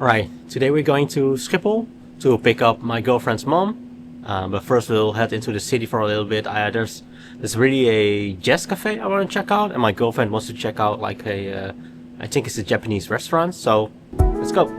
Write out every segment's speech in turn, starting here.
Right, today we're going to Schiphol to pick up my girlfriend's mom. But first we'll head into the city for a little bit. There's really a jazz cafe I want to check out, and my girlfriend wants to check out like I think it's a Japanese restaurant, so let's go.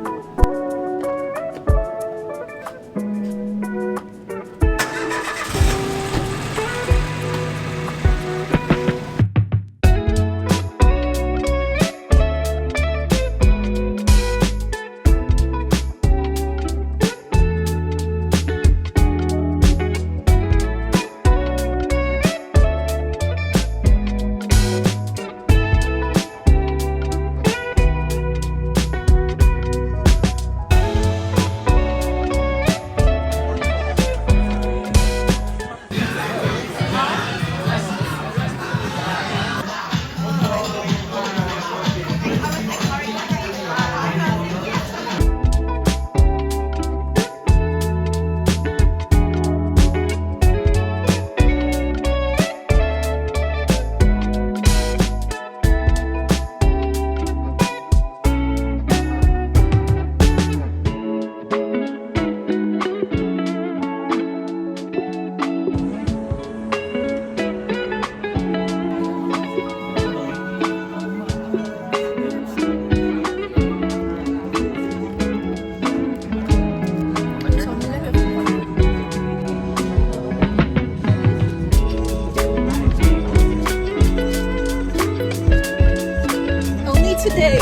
Today.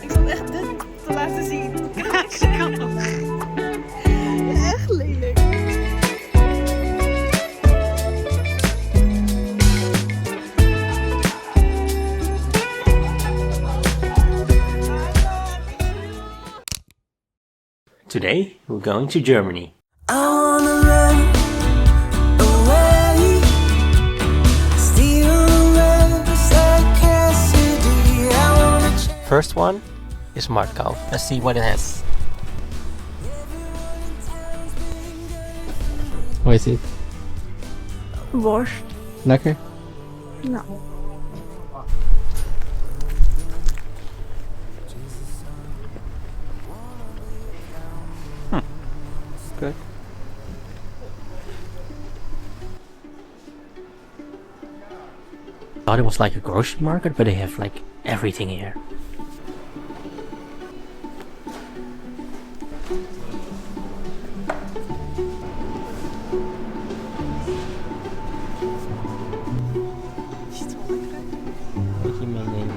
Ik zat echt dit te laten zien. Echt lelijk. Today we're going to Germany. I wanna run away, steal rivers like Cassidy. I wanna First one is Martkau. Let's see what it has. Hoe is it? Worst. Lekker? Nou. Good. I thought it was like a grocery market, but they have like everything here. Moet je meenemen.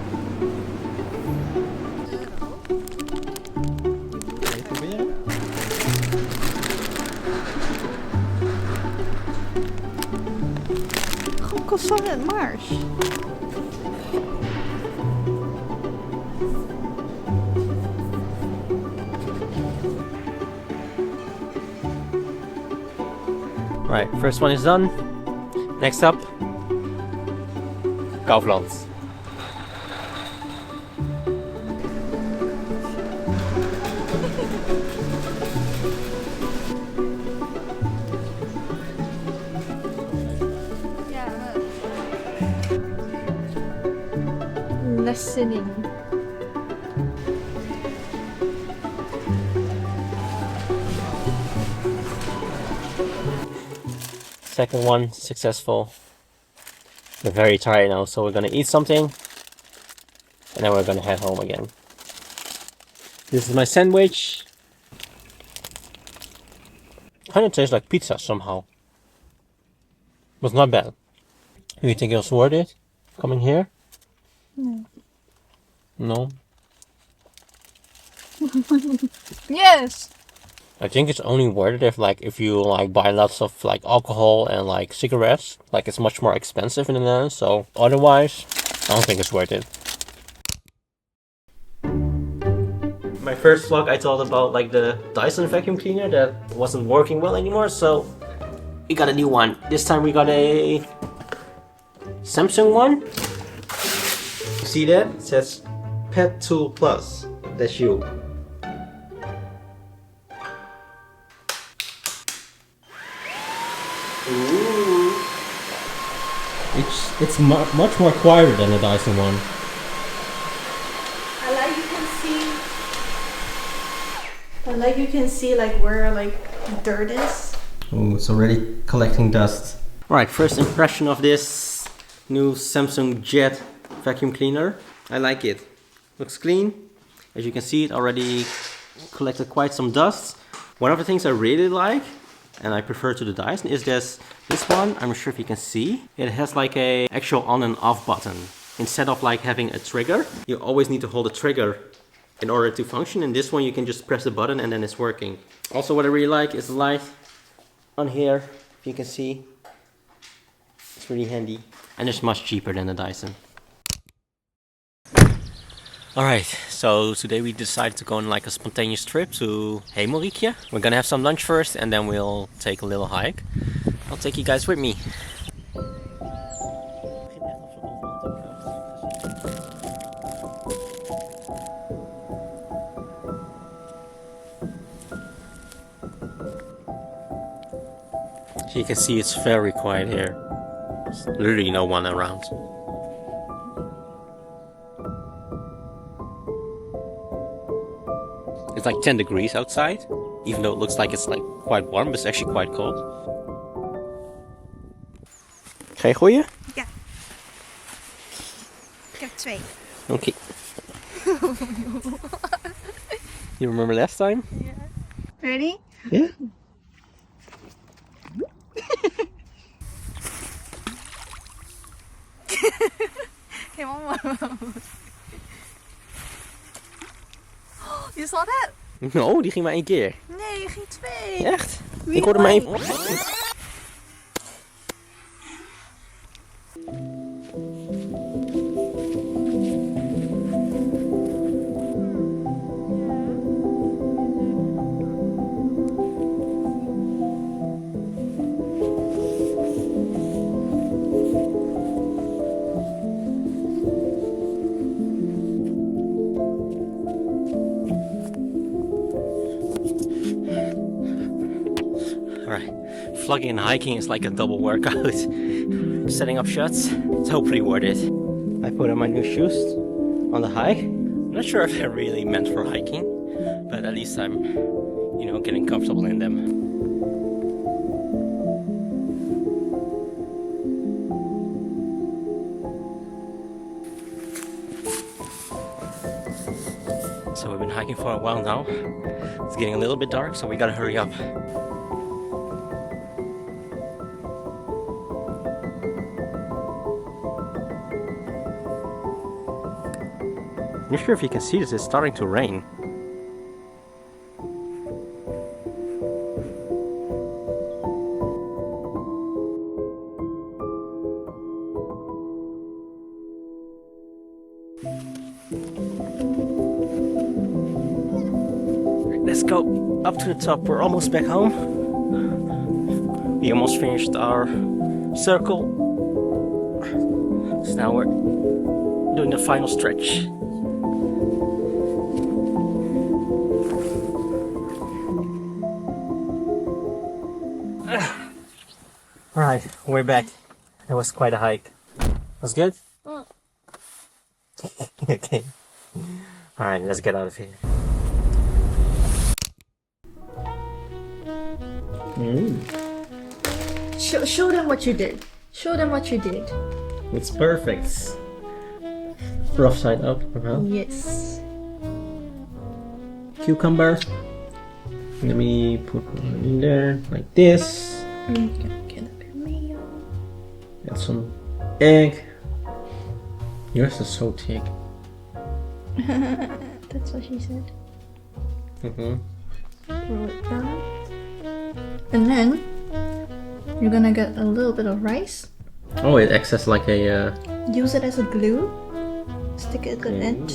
Wil je proberen? Gewoon croissant en Mars. Right, first one is done. Next up, Kaufland. Listening. Second one, successful. We're very tired now, so we're gonna eat something and then we're gonna head home again. This is my sandwich. Kind of tastes like pizza somehow. But not bad. Do you think it was worth it? Coming here? No. No? Yes. I think it's only worth it if you like buy lots of like alcohol and like cigarettes. Like it's much more expensive in the Netherlands, so otherwise I don't think it's worth it. My first vlog I thought about like the Dyson vacuum cleaner that wasn't working well anymore, so we got a new one. This time we got a Samsung one. see that? It says Pet Tool Plus. That's you. Ooh. It's much more quieter than the Dyson one. I like you can see like where like dirt is. Oh, it's already collecting dust. Alright, first impression of this new Samsung Jet vacuum cleaner. I like it. Looks clean. As you can see, it already collected quite some dust. One of the things I really like, and I prefer to the Dyson, is this one. I'm not sure if you can see. It has like a actual on and off button. Instead of like having a trigger, you always need to hold the trigger in order to function. In this one you can just press the button and then it's working. Also what I really like is the light on here, if you can see. It's really handy. And it's much cheaper than the Dyson. Alright, so today we decided to go on like a spontaneous trip to Hemelrikje. We're gonna have some lunch first and then we'll take a little hike. I'll take you guys with me. So you can see it's very quiet here. There's literally no one around. It's like 10 degrees outside, even though it looks like it's like quite warm, but it's actually quite cold. Ga je gooien? Ja. Ik heb 2. Okay. You remember last time? Yeah. Ready? Yeah. Okay, one more. You saw that? No, die ging maar 1 keer. Nee, je ging 2. Echt? Wie Ik hoorde maar mij? 1. Alright, vlogging and hiking is like a double workout. Setting up shots, it's hopefully worth it. I put on my new shoes on the hike. I'm not sure if they're really meant for hiking, but at least I'm, you know, getting comfortable in them. So we've been hiking for a while now. It's getting a little bit dark, so we gotta hurry up. I'm not sure if you can see this, it's starting to rain. Let's go up to the top, we're almost back home. We almost finished our circle. So now we're doing the final stretch. Alright, we're back. It was quite a hike. Was good? Okay. Alright, let's get out of here. Show them what you did. Show them what you did. It's perfect. Rough side up. Yes. Cucumber. Let me put one in there like this. Add some egg. Yours is so thick. That's what she said. Roll it down. And then you're gonna get a little bit of rice. Oh, it acts as like a. Use it as a glue. Stick it at the end.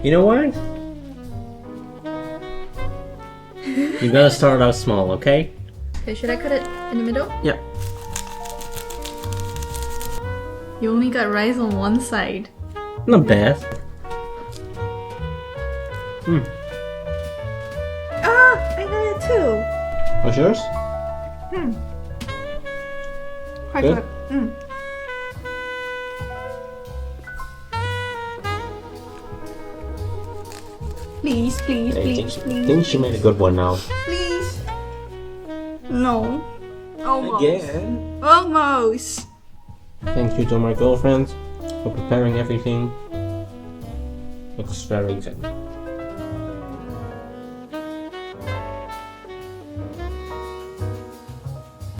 You know what? You gotta start out small, okay? Okay, should I cut it in the middle? Yeah. You only got rice on one side. Not bad. Ah, I got it too. What's yours? Quite Good? good. Mm. Please, please, please, please. I think she made a good one now. Please. No. Almost. Again. Almost. Thank you to my girlfriend for preparing everything. Looks very good.